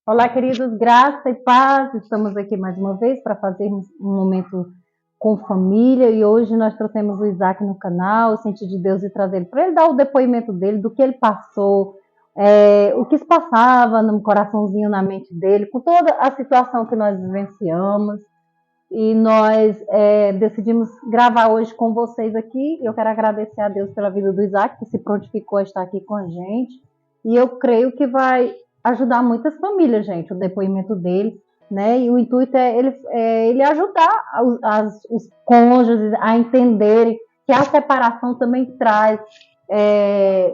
Olá, queridos, graça e paz. Estamos aqui mais uma vez para fazermos um momento com família e hoje nós trouxemos o Isaac no canal, o Sentir de Deus e trazer ele para ele dar o depoimento dele, do que ele passou, o que se passava no coraçãozinho, na mente dele, com toda a situação que nós vivenciamos. E nós decidimos gravar hoje com vocês aqui. Eu quero agradecer a Deus pela vida do Isaac, que se prontificou a estar aqui com a gente. E eu creio que vai ajudar muitas famílias, gente, o depoimento dele, né? E o intuito é ele ajudar os cônjuges a entenderem que a separação também traz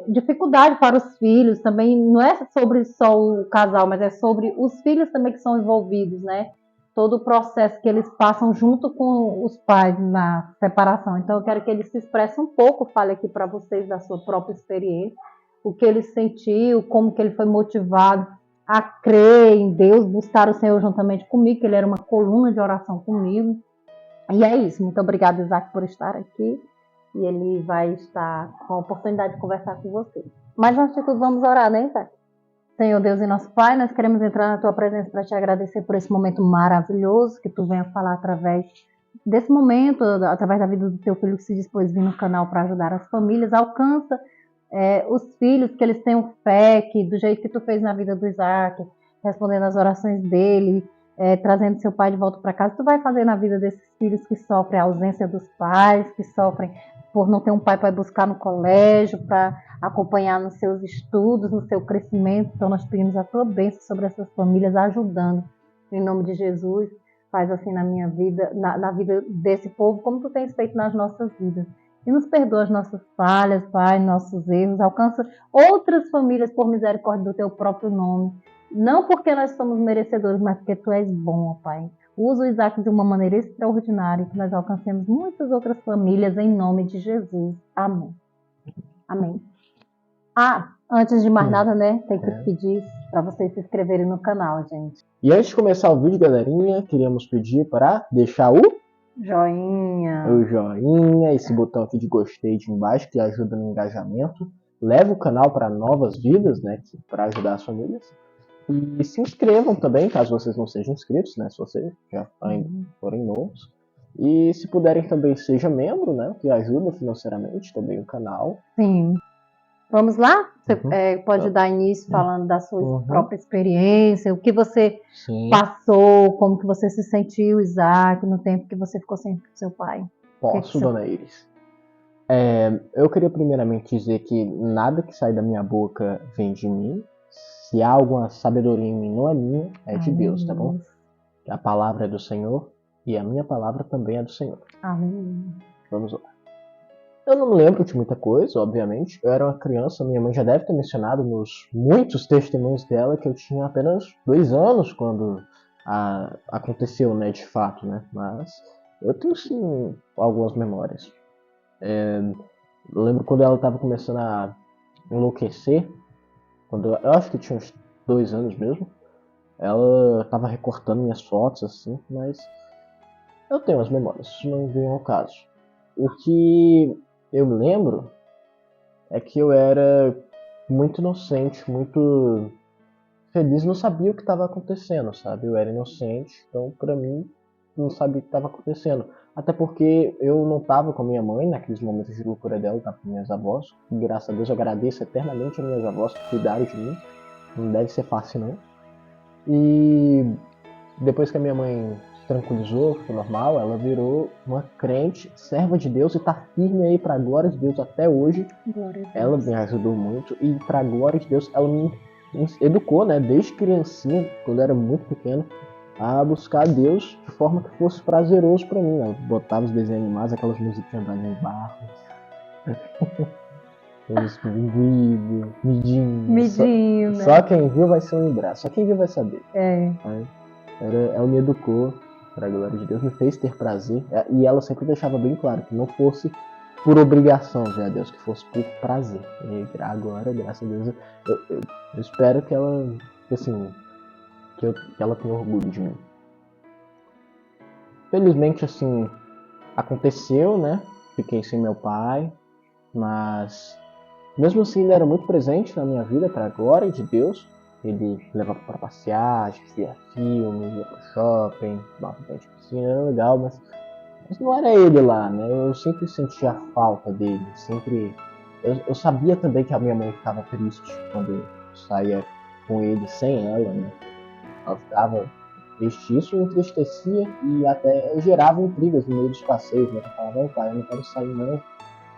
dificuldade para os filhos. Também não é sobre só o casal, mas é sobre os filhos também que são envolvidos, né? Todo o processo que eles passam junto com os pais na separação. Então, eu quero que ele se expresse um pouco, fale aqui para vocês da sua própria experiência, o que ele sentiu, como que ele foi motivado a crer em Deus, buscar o Senhor juntamente comigo, que ele era uma coluna de oração comigo. E é isso. Muito obrigada, Isaac, por estar aqui. E ele vai estar com a oportunidade de conversar com vocês. Mas antes de tudo, vamos orar, né, Isaac? Senhor Deus e nosso Pai, nós queremos entrar na Tua presença para Te agradecer por esse momento maravilhoso que Tu venha falar através desse momento, através da vida do Teu Filho que se dispôs a vir no canal para ajudar as famílias. Alcança os filhos, que eles tenham fé, que do jeito que Tu fez na vida do Isaac, respondendo às orações dele, trazendo seu pai de volta para casa, Tu vai fazer na vida desses filhos que sofrem a ausência dos pais, que sofrem por não ter um pai para buscar no colégio, para acompanhar nos seus estudos, no seu crescimento. Então nós pedimos a Tua bênção sobre essas famílias, ajudando, em nome de Jesus. Faz assim na minha vida, na vida desse povo, como Tu tens feito nas nossas vidas. E nos perdoa as nossas falhas, Pai, nossos erros. Alcança outras famílias por misericórdia do Teu próprio nome. Não porque nós somos merecedores, mas porque Tu és bom, ó Pai. Usa o Isaac de uma maneira extraordinária, que nós alcancemos muitas outras famílias em nome de Jesus. Amém. Amém. Antes de mais nada, né, tem que pedir para vocês se inscreverem no canal, gente. E antes de começar o vídeo, galerinha, queríamos pedir para deixar o joinha, esse botão aqui de gostei de embaixo, que ajuda no engajamento, leva o canal para novas vidas, né, para ajudar as famílias. E se inscrevam também, caso vocês não sejam inscritos, né, se vocês já forem novos. E se puderem também, seja membro, né, que ajuda financeiramente também o canal. Sim. Vamos lá? Você pode dar início falando da sua própria experiência, o que você passou, como que você se sentiu, Isaac, no tempo que você ficou sem seu pai. Posso, dona Iris? Eu queria primeiramente dizer que nada que sai da minha boca vem de mim. Se há alguma sabedoria em mim, não é minha, é de Deus, tá bom? A palavra é do Senhor e a minha palavra também é do Senhor. Amém. Vamos lá. Eu não me lembro de muita coisa, obviamente. Eu era uma criança, minha mãe já deve ter mencionado nos muitos testemunhos dela que eu tinha apenas 2 anos quando aconteceu, né, de fato, né? Mas eu tenho sim algumas memórias. Eu lembro quando ela estava começando a enlouquecer, quando eu acho que tinha uns 2 anos mesmo. Ela estava recortando minhas fotos assim, mas eu tenho as memórias, isso não vem ao caso. O que eu me lembro é que eu era muito inocente, muito feliz, não sabia o que estava acontecendo, sabe? Eu era inocente, então pra mim não sabia o que estava acontecendo. Até porque eu não estava com a minha mãe naqueles momentos de loucura dela, estava com minhas avós. E, graças a Deus eu agradeço eternamente a minhas avós que cuidaram de mim. Não deve ser fácil não. E depois que a minha mãe se tranquilizou, ficou normal, ela virou uma crente, serva de Deus e tá firme aí pra glória de Deus até hoje. Ela me ajudou muito e pra glória de Deus ela me educou, né, desde criancinha, quando eu era muito pequeno, a buscar Deus de forma que fosse prazeroso pra mim. Ela botava os desenhos animados, aquelas musiquinhas da Ney Barros. Midinho, né? Só quem viu vai se lembrar, só quem viu vai saber. Ela me educou, pra glória de Deus, me fez ter prazer. E ela sempre deixava bem claro que não fosse por obrigação ver a Deus, que fosse por prazer. E agora, graças a Deus, eu espero que ela, assim, que ela tenha orgulho de mim. Felizmente, assim, aconteceu, né? Fiquei sem meu pai, mas mesmo assim ele era muito presente na minha vida, para a glória de Deus. Ele levava pra passear, a gente via filme, ia pro shopping, tomava banho de piscina, era legal, mas não era ele lá, né? Eu sempre sentia a falta dele, sempre. Eu sabia também que a minha mãe ficava triste quando eu saía com ele sem ela, né? Ela ficava triste, isso me entristecia e até gerava intrigas no meio dos passeios, né? Eu falava, não, pai, eu não quero sair não,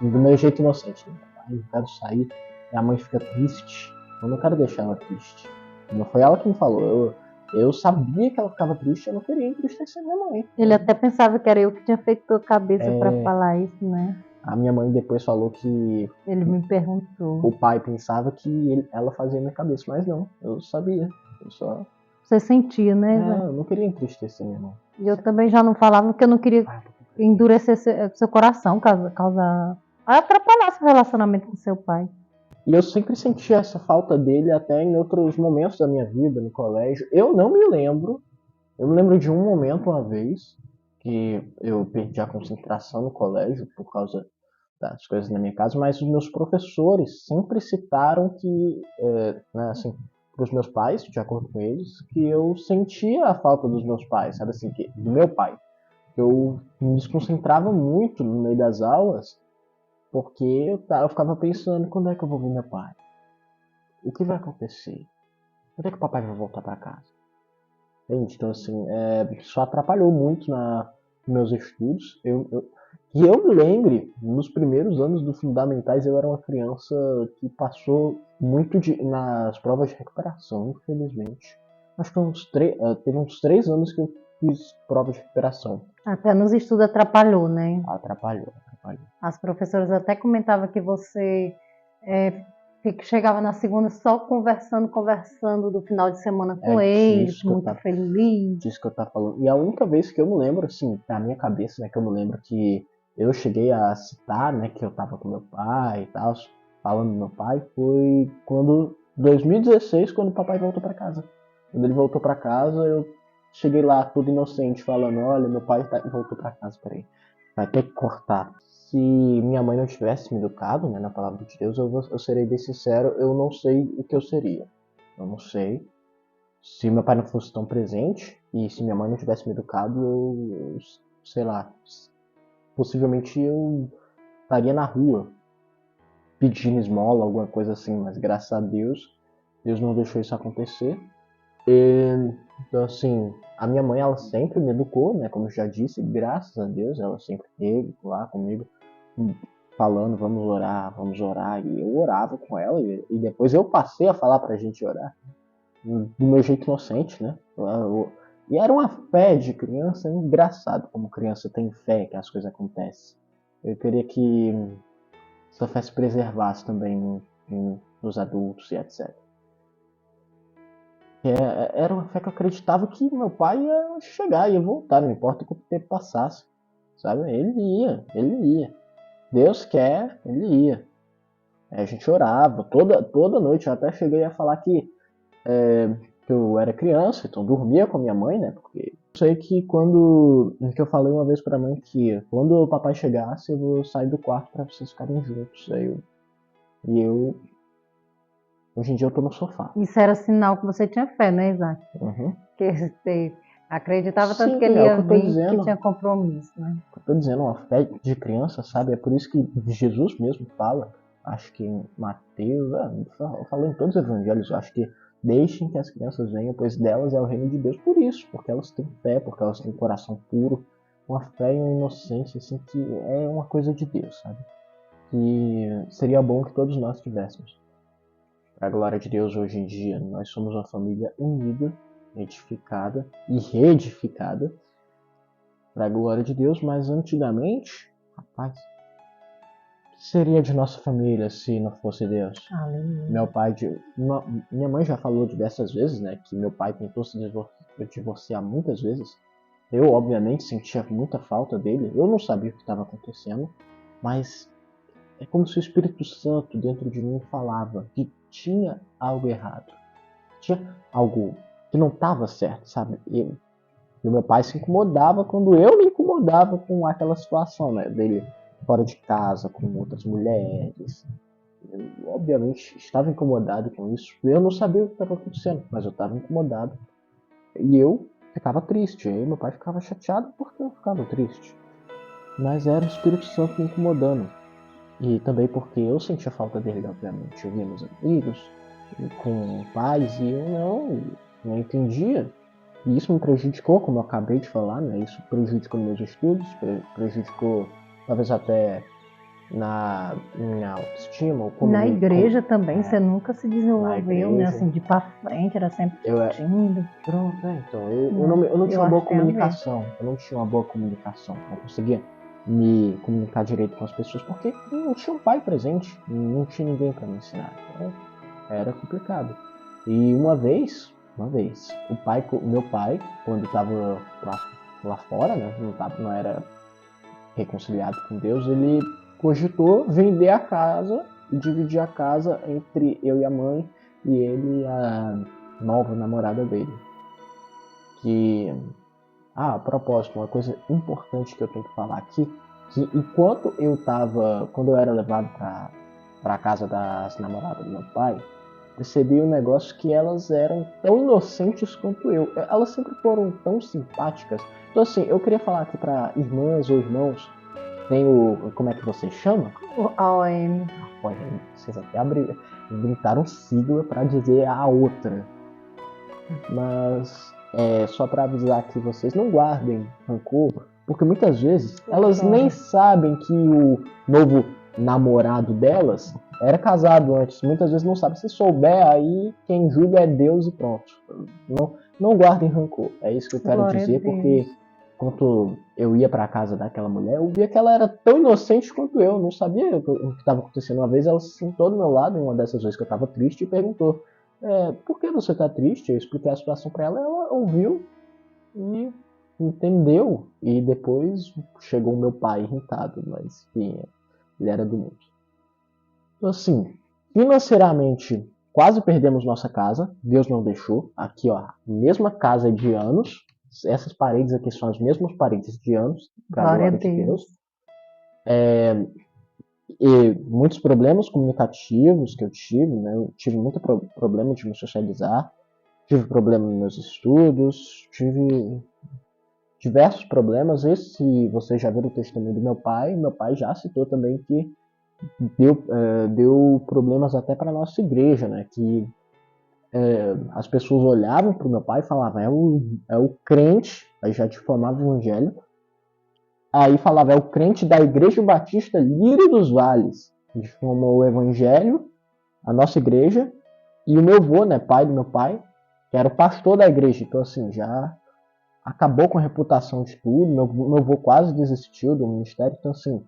do meu jeito inocente, né? Pai, eu não quero sair, minha mãe fica triste, eu não quero deixar ela triste. Não foi ela que me falou, eu sabia que ela ficava triste, eu não queria entristecer minha mãe. Ele até pensava que era eu que tinha feito a cabeça pra falar isso, né? A minha mãe depois falou que Ele me perguntou. o pai pensava que ela fazia minha cabeça, mas não, eu sabia. Eu só. Você sentia, né, Zé? Eu não queria entristecer minha mãe. E eu também já não falava porque eu não queria endurecer seu coração, causar atrapalhar seu relacionamento com seu pai. E eu sempre senti essa falta dele até em outros momentos da minha vida, no colégio. Eu não me lembro. Eu me lembro de um momento, uma vez, que eu perdi a concentração no colégio por causa das coisas na minha casa, mas os meus professores sempre citaram que, né, assim, para os meus pais, de acordo com eles, que eu sentia a falta dos meus pais, sabe assim, do meu pai. Eu me desconcentrava muito no meio das aulas, porque eu ficava pensando, quando é que eu vou ver meu pai? O que vai acontecer? Quando é que o papai vai voltar para casa? Entende? Então, assim, isso atrapalhou muito nos meus estudos. Que eu me lembre, nos primeiros anos do fundamentais, eu era uma criança que passou muito nas provas de recuperação, infelizmente. Acho que teve uns 3 anos que eu fiz provas de recuperação. Até nos estudos atrapalhou, né? Atrapalhou. As professoras até comentavam que você chegava na segunda só conversando do final de semana com eles, muito feliz. Disso que eu tava falando. E a única vez que eu me lembro, assim, na minha cabeça, né, que eu me lembro que eu cheguei a citar, né, que eu tava com meu pai e tal, falando do meu pai, foi quando, 2016, quando o papai voltou pra casa. Quando ele voltou pra casa, eu cheguei lá todo inocente, falando, olha, meu pai voltou pra casa, peraí, vai ter que cortar. Se minha mãe não tivesse me educado, né, na palavra de Deus, eu serei bem sincero, eu não sei o que eu seria. Eu não sei. Se meu pai não fosse tão presente e se minha mãe não tivesse me educado, eu sei lá, possivelmente eu estaria na rua pedindo esmola, alguma coisa assim, mas graças a Deus, Deus não deixou isso acontecer. Então, assim, a minha mãe, ela sempre me educou, né? Como eu já disse, graças a Deus, ela sempre esteve lá comigo, falando, vamos orar. E eu orava com ela, e depois eu passei a falar pra gente orar, do meu jeito inocente, né? E era uma fé de criança, engraçado como criança tem fé que as coisas acontecem. Eu queria que essa fé se preservasse também nos adultos e etc. Era uma fé que eu acreditava que meu pai ia chegar, ia voltar, não importa quanto tempo passasse, sabe? Ele ia. Deus quer, ele ia. A gente orava toda noite, eu até cheguei a falar que eu era criança, então dormia com a minha mãe, né? Porque eu sei que que eu falei uma vez pra mãe que quando o papai chegasse, eu vou sair do quarto pra vocês ficarem juntos. Hoje em dia eu tô no sofá. Isso era sinal que você tinha fé, né, Isaac? Uhum. Que você acreditava tanto Sim, que ele ia vir, dizendo, que tinha compromisso, né? Eu tô dizendo, uma fé de criança, sabe? É por isso que Jesus mesmo fala, acho que em Mateus, falou em todos os evangelhos, eu acho que deixem que as crianças venham, pois delas é o reino de Deus. Por isso, porque elas têm fé, porque elas têm um coração puro, uma fé e uma inocência, assim, que é uma coisa de Deus, sabe? Que seria bom que todos nós tivéssemos. Para a glória de Deus, hoje em dia, nós somos uma família unida, edificada e reedificada, para a glória de Deus, mas antigamente, rapaz, o que seria de nossa família se não fosse Deus? Aleluia. Minha mãe já falou diversas vezes, né, que meu pai tentou se divorciar muitas vezes. Eu, obviamente, sentia muita falta dele. Eu não sabia o que estava acontecendo, mas é como se o Espírito Santo dentro de mim falava que tinha algo errado. Tinha algo que não estava certo, sabe? E o meu pai se incomodava quando eu me incomodava com aquela situação, né? Dele fora de casa, com outras mulheres. Eu, obviamente, estava incomodado com isso. Eu não sabia o que estava acontecendo, mas eu estava incomodado. E eu ficava triste. E meu pai ficava chateado porque eu ficava triste. Mas era o Espírito Santo me incomodando. E também porque eu sentia falta dele, obviamente. Eu via meus amigos com pais e eu não entendia. E isso me prejudicou, como eu acabei de falar, né? Isso prejudicou meus estudos, prejudicou talvez até na minha autoestima, ou como Na me. igreja também, É, você nunca se na desenvolveu, né? igreja. Assim, de ir pra frente, era sempre Eu, tímido, pronto, então. né? Eu não tinha Eu uma acho boa que tem a ver. comunicação. Eu não tinha uma boa comunicação. Não conseguia me comunicar direito com as pessoas porque não tinha um pai presente, não tinha ninguém para me ensinar. Então, era complicado. E o meu pai, quando estava lá fora, né, não era reconciliado com Deus, ele cogitou vender a casa e dividir a casa entre eu e a mãe e ele e a nova namorada dele. Que, a propósito, uma coisa importante que eu tenho que falar aqui, que quando eu era levado para a casa das namoradas do meu pai, percebi um negócio que elas eram tão inocentes quanto eu. Elas sempre foram tão simpáticas. Então assim, eu queria falar aqui para irmãs ou irmãos, tem o, como é que você chama? O AOM. Olha, vocês até inventaram sigla para dizer a outra. Mas só para avisar que vocês não guardem rancor, porque muitas vezes elas nem sabem que o novo namorado delas era casado antes. Muitas vezes não sabe. Se souber, aí quem julga é Deus e pronto. Não guardem rancor. É isso que eu quero Glória a dizer, porque Deus. quando eu ia para a casa daquela mulher, eu via que ela era tão inocente quanto eu. Não sabia o que estava acontecendo. Uma vez ela se sentou do meu lado, em uma dessas vezes que eu estava triste, e perguntou: por que você tá triste? Eu expliquei a situação para ela, ela ouviu e entendeu. E depois chegou o meu pai irritado, mas enfim, ele era do mundo. Então, assim, financeiramente, quase perdemos nossa casa, Deus não deixou. Aqui, ó, mesma casa de anos. Essas paredes aqui são as mesmas paredes de anos, para a Glória a glória de Deus. Deus. E muitos problemas comunicativos que eu tive, né? Eu tive muito problema de me socializar. Tive problema nos meus estudos, tive diversos problemas. Esse, você já viu o testemunho do meu pai já citou também que deu problemas até para a nossa igreja, né? Que as pessoas olhavam para o meu pai e falavam, é o crente, aí já difamava o evangelho, aí falava, é o crente da Igreja Batista Lírio dos Vales, difamou o evangelho, a nossa igreja, e o meu avô, né, pai do meu pai, que era o pastor da igreja, então assim, já acabou com a reputação de tudo. Meu avô quase desistiu do ministério. Então, assim,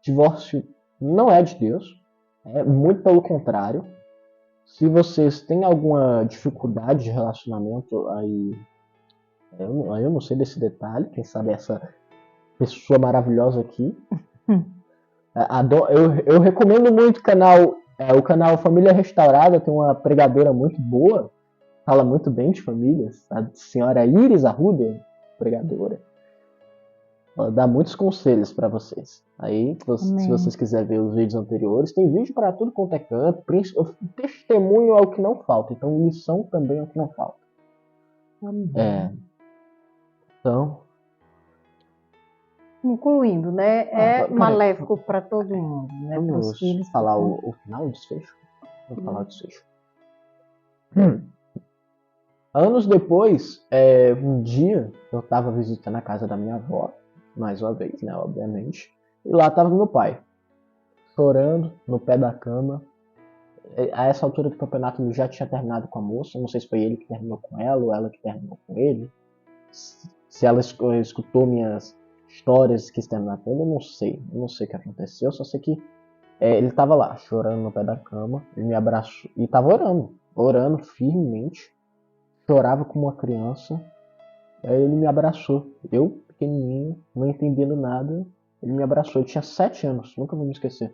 divórcio não é de Deus. É muito pelo contrário. Se vocês têm alguma dificuldade de relacionamento, aí eu não sei desse detalhe. Quem sabe essa pessoa maravilhosa aqui. Eu recomendo muito o canal Família Restaurada. Tem uma pregadora muito boa. Fala muito bem de famílias. A senhora Iris Arruda, pregadora. Ela dá muitos conselhos para vocês. Aí, se vocês quiserem ver os vídeos anteriores, tem vídeo para tudo quanto é canto. Testemunho é o que não falta. Então, lição também é o que não falta. Amém. Então. Concluindo, né? É maléfico Peraí, para todo mundo, né? Para os vamos filhos. falar o final, o desfecho? Vamos falar o desfecho. Anos depois, um dia, eu estava visitando a casa da minha avó, mais uma vez, né, obviamente, e lá estava meu pai, chorando no pé da cama. A essa altura do campeonato ele já tinha terminado com a moça, não sei se foi ele que terminou com ela ou ela que terminou com ele. Se ela escutou minhas histórias que terminar com ele, eu não sei o que aconteceu, eu só sei que ele estava lá, chorando no pé da cama, ele me abraçou e estava orando firmemente, chorava como uma criança. Aí ele me abraçou, eu pequenininho, não entendendo nada, ele me abraçou, eu tinha 7 anos, nunca vou me esquecer.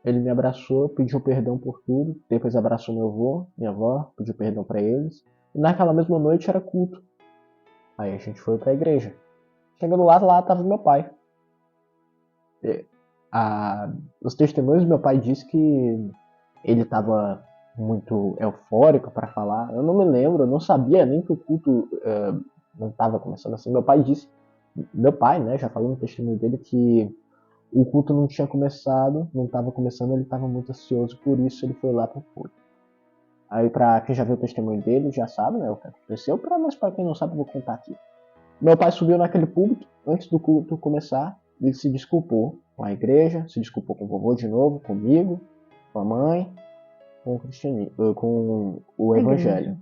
Ele me abraçou, pediu perdão por tudo, depois abraçou meu avô, minha avó, pediu perdão para eles. E naquela mesma noite era culto. Aí a gente foi para a igreja. Chegando lá tava meu pai. os testemunhos, meu pai disse que ele estava muito eufórico para falar. Eu não me lembro, eu não sabia nem que o culto não estava começando assim. Meu pai, né, já falou no testemunho dele que o culto não tinha começado, não estava começando, ele estava muito ansioso, por isso ele foi lá para o culto. Aí, para quem já viu o testemunho dele, já sabe, né, o que aconteceu, mas para quem não sabe, eu vou contar aqui. Meu pai subiu naquele púlpito, antes do culto começar, ele se desculpou com a igreja, se desculpou com o vovô de novo, comigo, com a mãe, com o evangelho.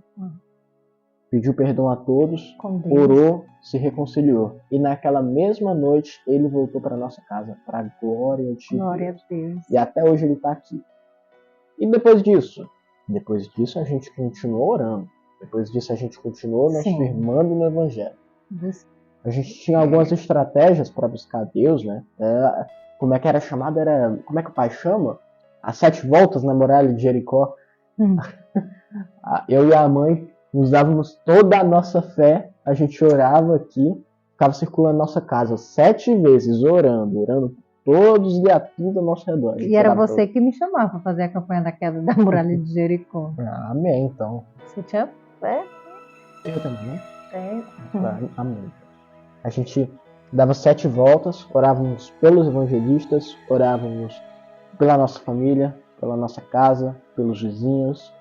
Pediu perdão a todos, orou, se reconciliou. E naquela mesma noite ele voltou para nossa casa, para a glória de Deus. E até hoje ele está aqui. E depois disso a gente continuou orando. Depois disso a gente continuou nos firmando no evangelho. A gente tinha algumas estratégias para buscar Deus, né? Como é que era chamado? Como é que o pai chama? As 7 voltas na muralha de Jericó. Eu e a mãe usávamos toda a nossa fé, a gente orava aqui, ficava circulando nossa casa 7 vezes, orando todos e a tudo ao nosso redor. E era você que me chamava para fazer a campanha da queda da muralha de Jericó. Amém, então. Você tinha fé? Eu também, né? Amém. A gente dava 7 voltas, orávamos pelos evangelistas, orávamos pela nossa família, pela nossa casa, pelos vizinhos,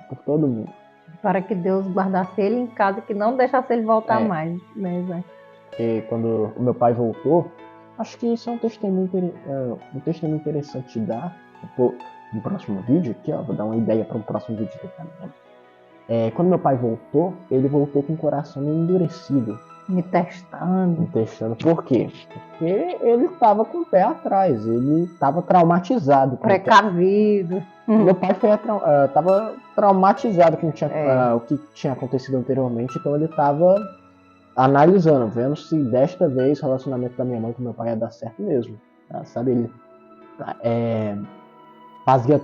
por todo mundo. Para que Deus guardasse ele em casa e que não deixasse ele voltar mais, né, Zé? E quando o meu pai voltou, acho que isso é um testemunho interessante de dar no próximo vídeo aqui, ó, vou dar uma ideia para o próximo vídeo também. Quando meu pai voltou, ele voltou com o coração endurecido. Me testando. Por quê? Porque ele estava com o pé atrás, ele estava traumatizado. Precavido. Meu pai estava traumatizado com o que tinha acontecido anteriormente, então ele estava analisando, vendo se desta vez o relacionamento da minha mãe com meu pai ia dar certo mesmo. Sabe, ele fazia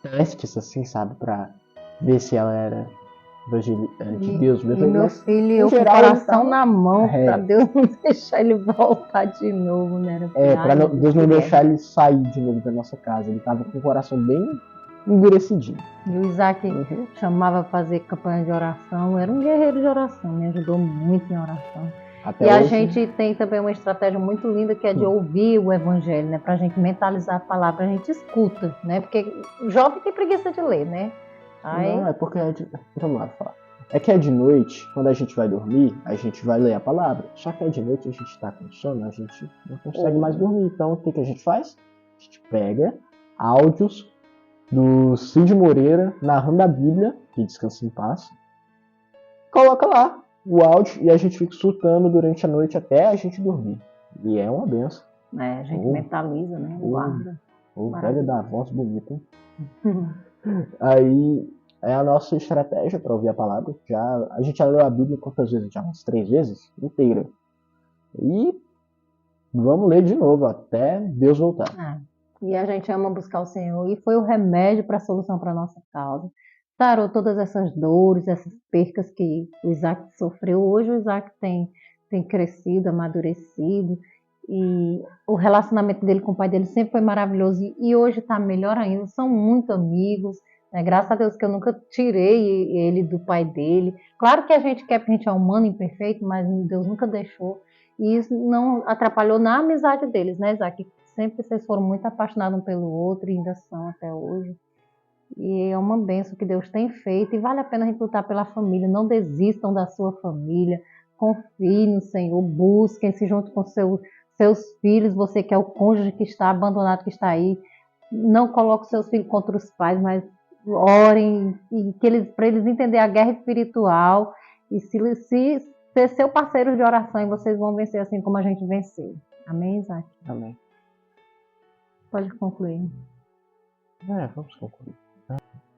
testes assim, sabe, para ver se ela era de Deus mesmo. E meu filho, eu com o coração na mão, para Deus não deixar ele voltar de novo, né? Para Deus não deixar ele sair de novo da nossa casa. Ele estava com o coração bem endurecidinho. E o Isaac chamava para fazer campanha de oração, era um guerreiro de oração, me ajudou muito em oração. Até hoje, a gente tem também uma estratégia muito linda que é de ouvir o evangelho, né? Para a gente mentalizar a palavra, a gente escuta, né? Porque o jovem tem preguiça de ler, né? Não, é porque vamos lá falar. É que é de noite, quando a gente vai dormir, a gente vai ler a palavra. Só que é de noite, a gente está com sono, a gente não consegue mais dormir. Então, o que a gente faz? A gente pega áudios do Cid Moreira narrando a Bíblia, que descansa em paz, coloca lá o áudio e a gente fica escutando durante a noite até a gente dormir. E é uma benção. A gente mentaliza, né? Guarda. O velho da voz bonita. Aí é a nossa estratégia para ouvir a palavra. A gente já leu a Bíblia quantas vezes? Já umas 3 vezes inteira. E vamos ler de novo até Deus voltar. E a gente ama buscar o Senhor. E foi o remédio para a solução para a nossa causa. Sarou todas essas dores, essas percas que o Isaac sofreu. Hoje o Isaac tem crescido, amadurecido. E o relacionamento dele com o pai dele sempre foi maravilhoso. E hoje está melhor ainda. São muito amigos. Graças a Deus que eu nunca tirei ele do pai dele. Claro que a gente quer, porque a gente é humano, imperfeito, mas Deus nunca deixou. E isso não atrapalhou na amizade deles, né, Isaac? Sempre vocês foram muito apaixonados um pelo outro e ainda são até hoje. E é uma bênção que Deus tem feito. E vale a pena a gente lutar pela família. Não desistam da sua família. Confiem no Senhor. Busquem-se junto com seus filhos. Você que é o cônjuge que está abandonado, que está aí. Não coloque seus filhos contra os pais, mas orem e para eles entenderem a guerra espiritual. E se ser seu parceiro de oração, e vocês vão vencer assim como a gente venceu. Amém, Isaac? Amém. Pode concluir. Vamos concluir.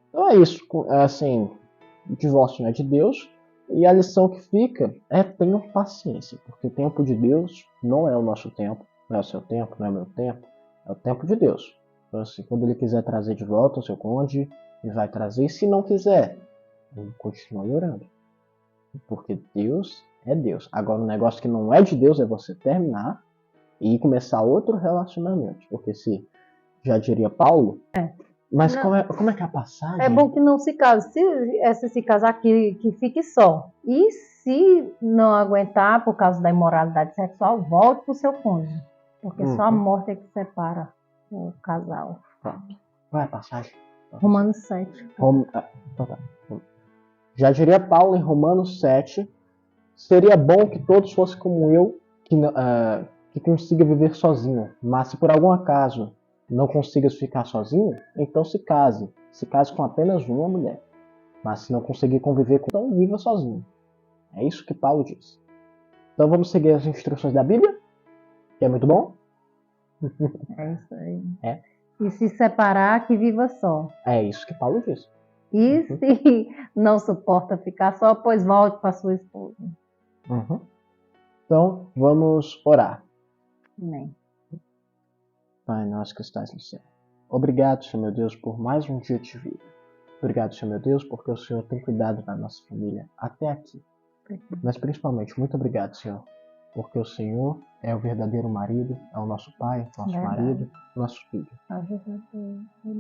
Então é isso. Assim, o divórcio não é de Deus. E a lição que fica é tenham paciência. Porque o tempo de Deus não é o nosso tempo. Não é o seu tempo, não é o meu tempo. É o tempo de Deus. Então assim, quando Ele quiser trazer de volta o seu cônjuge, Ele vai trazer. E se não quiser, Ele continua orando. Porque Deus é Deus. Agora, o negócio que não é de Deus é você terminar e começar outro relacionamento. Porque se, já diria Paulo, mas Não. como é que é a passagem? É bom que não se case. Se casar, que fique só. E se não aguentar por causa da imoralidade sexual, volte para o seu cônjuge. Porque só a morte é que separa o casal. Pronto. Qual é a passagem? Romanos 7. Então tá. Já diria Paulo em Romanos 7, seria bom que todos fossem como eu, que consiga viver sozinho. Mas se por algum acaso não consigas ficar sozinho, então se case. Se case com apenas uma mulher. Mas se não conseguir conviver com, então viva sozinho. É isso que Paulo diz. Então vamos seguir as instruções da Bíblia, que é muito bom. É isso aí. É. E se separar, que viva só. É isso que Paulo diz. E se não suporta ficar só, pois volte para sua esposa. Então vamos orar. Amém. Pai nosso que estás no céu. Obrigado, Senhor meu Deus, por mais um dia de vida. Obrigado, Senhor meu Deus, porque o Senhor tem cuidado da nossa família até aqui. Mas principalmente, muito obrigado, Senhor, porque o Senhor é o verdadeiro marido, é o nosso pai, nosso marido, nosso filho.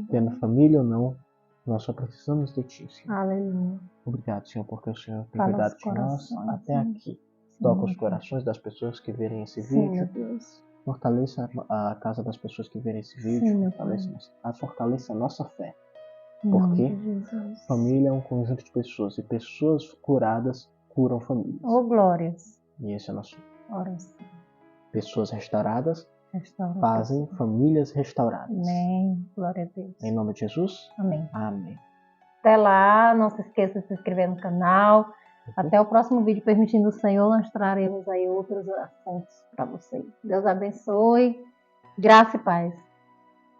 Tendo família ou não, nós só precisamos de Ti, Senhor. Aleluia. Obrigado, Senhor, porque o Senhor tem cuidado de nós até aqui. Toca os corações das pessoas que verem esse vídeo. Fortaleça a casa das pessoas que verem esse vídeo. Fortaleça a nossa fé. Porque família é um conjunto de pessoas. E pessoas curadas curam famílias. Oh, glórias. E esse é o nosso oração. Pessoas restauradas fazem famílias restauradas. Amém. Glória a Deus. Em nome de Jesus. Amém. Amém. Até lá. Não se esqueça de se inscrever no canal. Até o próximo vídeo, permitindo o Senhor, nós traremos aí outros assuntos para vocês. Deus abençoe. Graça e paz.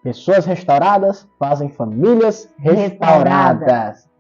Pessoas restauradas fazem famílias restauradas.